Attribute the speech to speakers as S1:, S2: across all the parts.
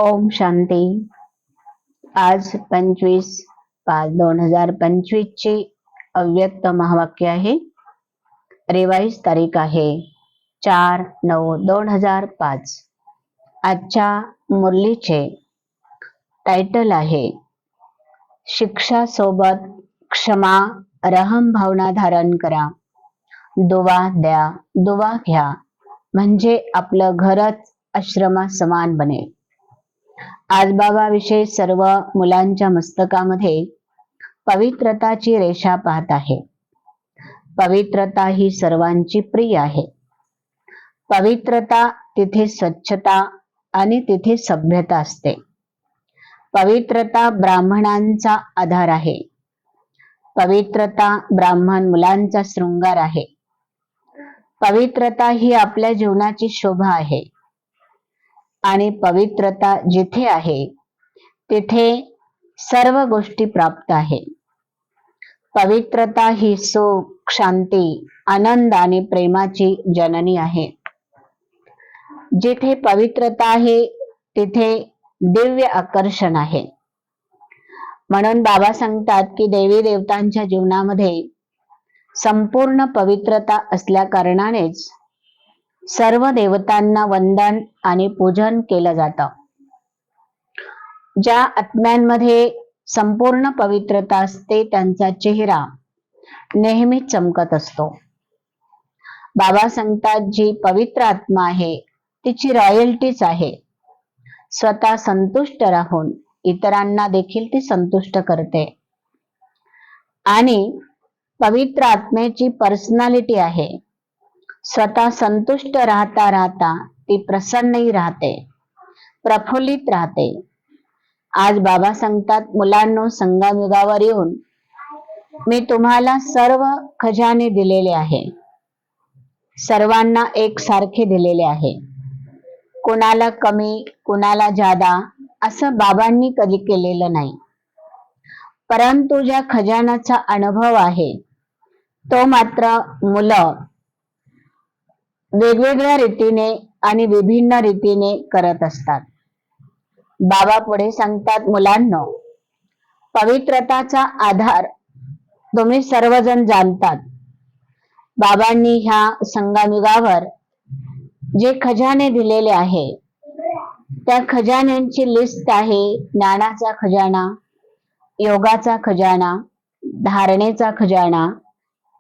S1: ओम शांती। आज 25/5/2025 ची अव्यक्त महावाक्य आहे। रिवाइज तारीख आहे 4/9/2005। आजच्या मुरलीचे टायटल आहे शिक्षा सोबत क्षमा रहम भावना धारण करा, दुवा द्या दुवा घ्या, म्हणजे आपलं घरच आश्रमा समान बनेल। आज बाबाविषयी सर्व मुलांच्या मस्तकामध्ये पवित्रताची रेषा पाहत आहे। पवित्रता ही सर्वांची प्रिय आहे। पवित्रता तिथे स्वच्छता आणि तिथे सभ्यता असते। पवित्रता ब्राह्मणांचा आधार आहे। पवित्रता ब्राह्मण मुलांचा शृंगार आहे। पवित्रता ही आपल्या जीवनाची शोभा आहे आणि पवित्रता जिथे आहे तिथे सर्व गोष्टी प्राप्त आहे। पवित्रता ही सुख, शांती, आनंद आणि प्रेमाची जननी आहे। जिथे पवित्रता आहे तिथे दिव्य आकर्षण आहे। म्हणून बाबा सांगतात की देवी देवतांच्या जीवनामध्ये संपूर्ण पवित्रता असल्या कारणानेच सर्व देवतांना वंदन आणि पूजन केलं जातं। ज्या आत्म्यांमध्ये संपूर्ण पवित्रता असते त्यांचा चेहरा नेहमी चमकत असतो। बाबा सांगतात जी पवित्र आत्मा आहे तिची रॉयल्टीच आहे। स्वतः संतुष्ट राहून इतरांना देखील ती संतुष्ट करते आणि पवित्र आत्मेची पर्सनॅलिटी आहे। स्वतः संतुष्ट राहता राहता ती प्रसन्नही राहते, प्रफुल्लित राहते। आज बाबा सांगतात मुलांनो, संगमयुगावर येऊन मी तुम्हाला सर्व खजाने दिलेले आहे। सर्वांना एकसारखे दिलेले आहे। कुणाला कमी कुणाला जादा असं बाबांनी कधी केलेलं नाही। परंतु ज्या खजानाचा अनुभव आहे तो मात्र मुलं वेगवेगळ्या रीतीने आणि विभिन्न रीतीने करत असतात। बाबा पुढे सांगतात मुलांनो, पवित्रताचा आधार तुम्ही सर्वजण जाणतात। बाबांनी ह्या संगमयुगावर जे खजाने दिलेले आहे त्या खजान्यांची लिस्ट आहे। ज्ञानाचा खजाना, योगाचा खजाना, धारणेचा खजाना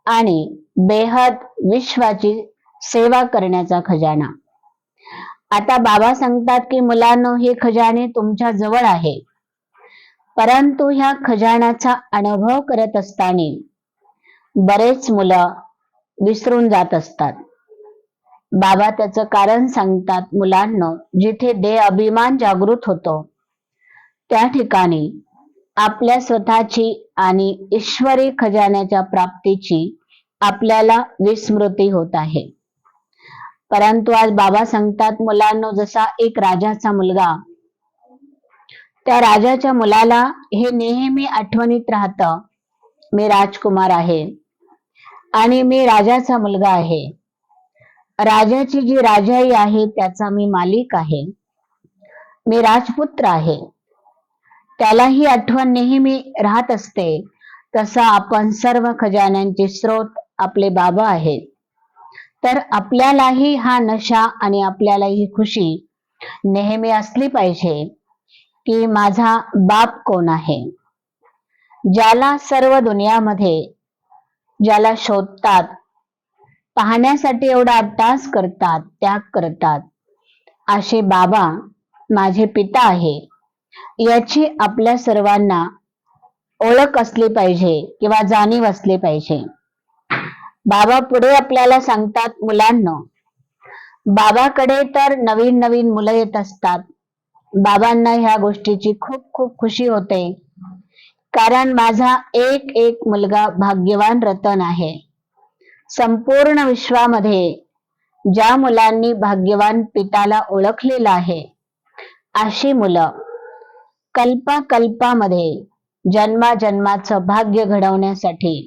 S1: आणि बेहद विश्वाची सेवा करण्याचा खजाना। आता बाबा सांगतात की मुलांनो, हे खजाने तुमच्या जवळ आहे, परंतु ह्या खजानाचा अनुभव करत असताना बरेच मुलं विसरून जात असतात। बाबा त्याचं कारण सांगतात मुलांनो, जिथे देह अभिमान जागृत होतो त्या ठिकाणी आपल्या स्वतःची आणि ईश्वरी खजान्याच्या प्राप्तीची आपल्याला विस्मृती होत आहे। परंतु आज बाबा सांगतात मुलांनो, जसा एक राजाचा मुलगा, त्या राजाच्या मुलाला हे नेहमी आठवणीत राहतं, मी राजकुमार आहे आणि मी राजाचा मुलगा आहे। राजाची जी राजाई आहे त्याचा मी मालिक आहे, मी राजपुत्र आहे। त्याला ही आठवण नेहमी राहत असते। तसा आपण सर्व खजान्यांचे स्रोत आपले बाबा आहेत। तर आपल्यालाही हा नशा आणि आपल्यालाही खुशी नेहमी असली पाहिजे की माझा बाप कोण आहे। ज्याला सर्व दुनियामध्ये ज्याला शोधतात, पाहण्यासाठी एवढा अट्टास करतात, त्याग करतात, असे बाबा माझे पिता आहे याची आपल्या सर्वांना ओळख असली पाहिजे किंवा जाणीव असली पाहिजे। बाबा पुढे आपल्याला सांगतात मुलांनो, बाबाकडे तर नवीन नवीन मुलं येत असतात। बाबांना ह्या गोष्टीची खूप खूप खुशी होते, कारण माझा एक एक मुलगा भाग्यवान रतन आहे। संपूर्ण विश्वामध्ये ज्या मुलांनी भाग्यवान पिताला ओळखलेलं आहे अशी मुलं कल्पाकल्पामध्ये जन्माजन्माचं भाग्य घडवण्यासाठी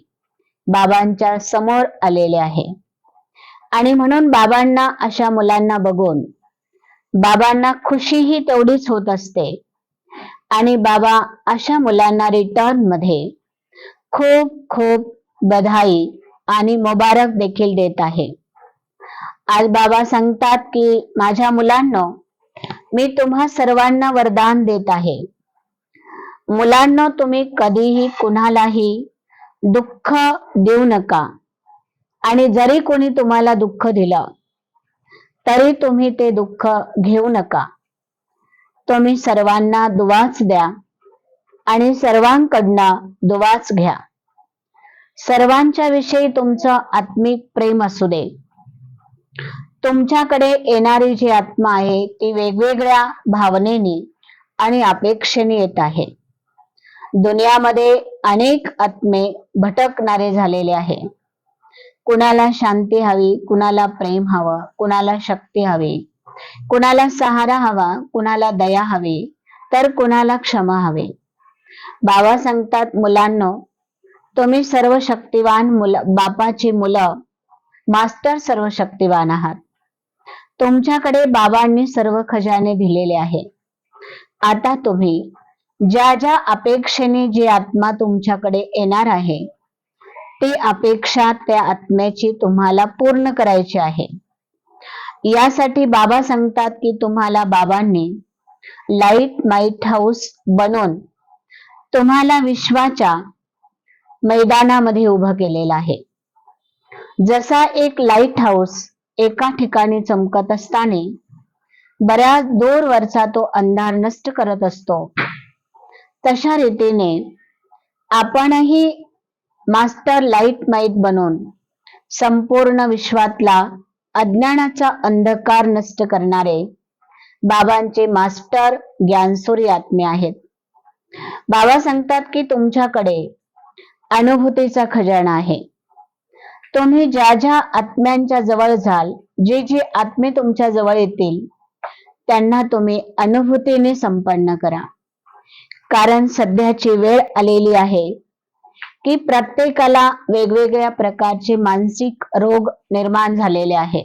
S1: बाबांच्या समोर आलेले आहे। आणि म्हणून बाबांना अशा मुलांना बघून बाबांना खुशीही तेवढीच होत असते आणि बाबा अशा मुलांना रिटर्न मध्ये खूप खूप बधाई आणि मुबारक देखील देत आहे. आज बाबा सांगतात की माझ्या मुलांनो, मी तुम्हा सर्वांना वरदान देत आहे. मुलांनो, तुम्ही कधीही कुणालाही दुःख देऊ नका आणि जरी कोणी तुम्हाला दुःख दिलं तरी तुम्ही ते दुःख घेऊ नका. तुम्ही सर्वांना दुवाच द्या आणि सर्वांकडनं दुवाच घ्या. सर्वांच्या विषयी तुमचं आत्मिक प्रेम असू दे. तुमच्याकडे येणारी जी आत्मा आहे ती वेगवेगळ्या भावनेनी आणि अपेक्षेने येत आहे. दुनियामध्ये अनेक आत्मे भटकणारे झालेले आहे. कुणाला शांती हवी, कुणाला प्रेम हवं, कुणाला शक्ती हवी, कुणाला सहारा हवा, कुणाला दया हवी, तर कुणाला क्षमा हवी. बाबा सांगतात, मुलांनो, तुम्ही सर्व शक्तिवान बापाची मुलं, मास्टर सर्व शक्तिवान आहात. तुमच्याकडे बाबांनी सर्व खजाने दिलेले आहे. आता तुम्ही ज्या ज्या अपेक्षेने जी आत्मा तुमच्याकडे येणार आहे ती अपेक्षा त्या आत्म्याची तुम्हाला पूर्ण करायची आहे. यासाठी बाबा सांगतात की तुम्हाला बाबांनी लाईट माइट हाऊस बनवून तुम्हाला विश्वाच्या मैदानामध्ये उभं केलेलं आहे. जसा एक लाईट हाऊस एका ठिकाणी चमकत असताना बऱ्याच दूरवरचा तो अंधार नष्ट करत असतो, तशा रीतीने आपणही मास्टर लाईट माइट बनून संपूर्ण विश्वातला अज्ञानाचा अंधकार नष्ट करणारे बाबांचे मास्टर ज्ञानसूर्य आत्मे आहेत. बाबा सांगतात की तुमच्याकडे अनुभूतीचा खजाना आहे. तुम्ही ज्या ज्या आत्म्यांच्या जवळ जाल, जे जे आत्मे तुमच्या जवळ येतील त्यांना तुम्ही अनुभूतीने संपन्न करा. कारण सध्याची वेळ आलेली आहे की प्रत्येकाला वेगवेगळ्या प्रकारचे मानसिक रोग निर्माण झालेले आहे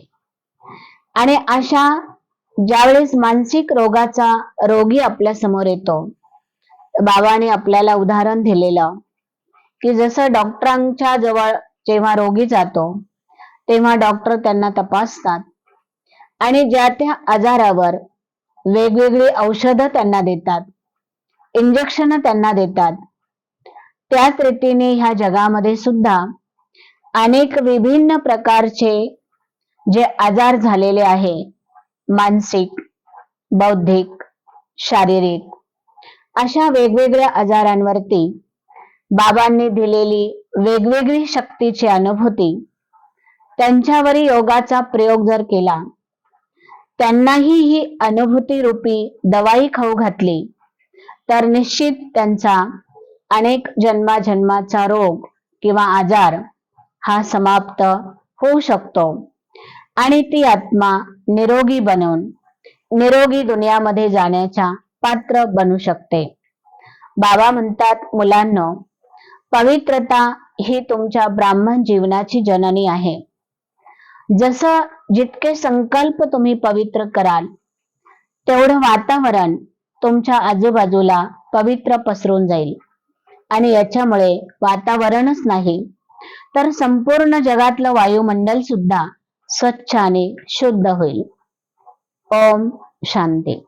S1: आणि अशा ज्यावेळेस मानसिक रोगाचा रोगी आपल्या समोर येतो, बाबाने आपल्याला उदाहरण दिलेलं की जसं डॉक्टरांच्या जवळ जेव्हा रोगी जातो तेव्हा डॉक्टर त्यांना तपासतात आणि ज्या त्या आजारावर वेगवेगळी औषधं त्यांना देतात, इंजेक्शन त्यांना देतात. त्याच रीतीने ह्या जगामध्ये सुद्धा अनेक विभिन्न प्रकारचे जे आजार झालेले आहे, मानसिक, बौद्धिक, शारीरिक, अशा वेगवेगळ्या आजारांवरती बाबांनी दिलेली वेगवेगळी शक्तीची अनुभूती, त्यांच्यावरी योगाचा प्रयोग जर केला, त्यांनाही ही अनुभूती रूपी दवाई खाऊ घातली तर निश्चित त्यांचा अनेक जन्माजन्माचा रोग किंवा आजार हा समाप्त होऊ शकतो आणि ती आत्मा निरोगी बनून निरोगी दुनियामध्ये जाण्याच्या पात्र बनू शकते. बाबा म्हणतात, मुलांनो, पवित्रता ही तुमच्या ब्राह्मण जीवनाची जननी आहे. जसं जितके संकल्प तुम्ही पवित्र कराल तेवढं वातावरण तुमच्या आजूबाजूला पवित्र पसरून जाईल आणि याच्यामुळे वातावरणच नाही तर संपूर्ण जगातलं वायुमंडल सुद्धा स्वच्छ आणि शुद्ध होईल. ओम शांती.